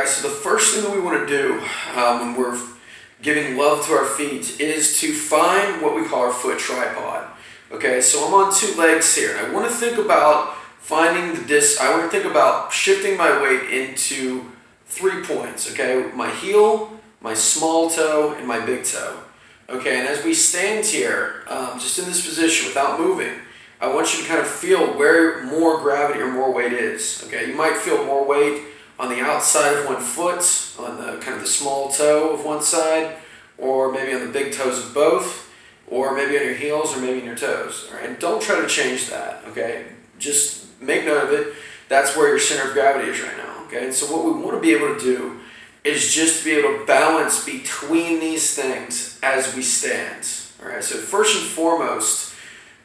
guys, so the first thing that we want to do when we're giving love to our feet is to find what we call our foot tripod. Okay, so I'm on two legs here, and I want to think about finding the I want to think about shifting my weight into 3 points. Okay, my heel, my small toe, and my big toe. Okay, and as we stand here, just in this position without moving, I want you to kind of feel where more gravity or more weight is. Okay, you might feel more weight on the outside of one foot, on the kind of the small toe of one side, or maybe on the big toes of both, or maybe on your heels, or maybe in your toes. All right, and don't try to change that. Okay, just make note of it. That's where your center of gravity is right now. Okay, and so what we want to be able to do is just to be able to balance between these things as we stand. All right, so first and foremost,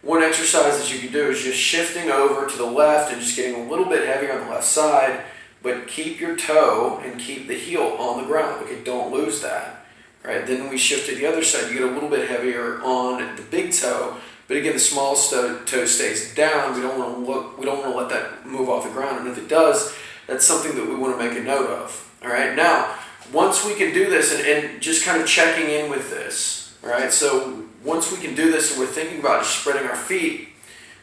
one exercise that you can do is just shifting over to the left and just getting a little bit heavier on the left side, but keep your toe and keep the heel on the ground. Okay, don't lose that. All right, then we shift to the other side. You get a little bit heavier on the big toe, but again, the small toe stays down. We don't want to let that move off the ground, and if it does, that's something that we want to make a note of. All right, now once we can do this and just kind of checking in with this. All right, so once we can do this and we're thinking about just spreading our feet,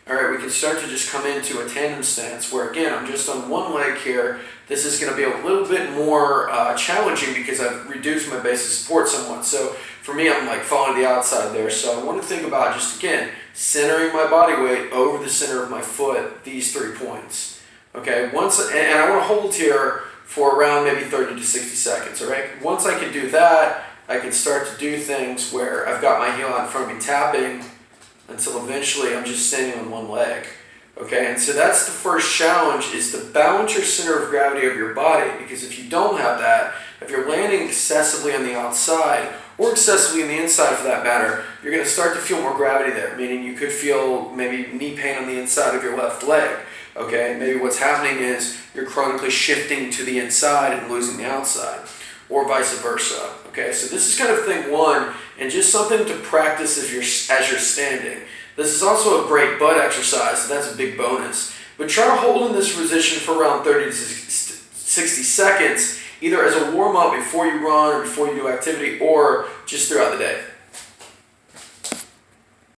all right, we can start to just come into a tandem stance where, again, I'm just on one leg here. This is going to be a little bit more challenging because I've reduced my base of support somewhat. So for me, I'm like falling to the outside there. So I want to think about just, again, centering my body weight over the center of my foot, these 3 points. Okay, and I want to hold here for around maybe 30 to 60 seconds, all right? Once I can do that, I can start to do things where I've got my heel out in front of me tapping until eventually I'm just standing on one leg. Okay, and so that's the first challenge, is to balance your center of gravity of your body, because if you don't have that, if you're landing excessively on the outside, or excessively on the inside for that matter, you're going to start to feel more gravity there, meaning you could feel maybe knee pain on the inside of your left leg. Okay, maybe what's happening is you're chronically shifting to the inside and losing the outside, or vice versa. Okay, so this is kind of thing one, and just something to practice as you're standing. This is also a great butt exercise, so that's a big bonus. But try to hold in this position for around 30 to 60 seconds, either as a warm-up before you run or before you do activity, or just throughout the day.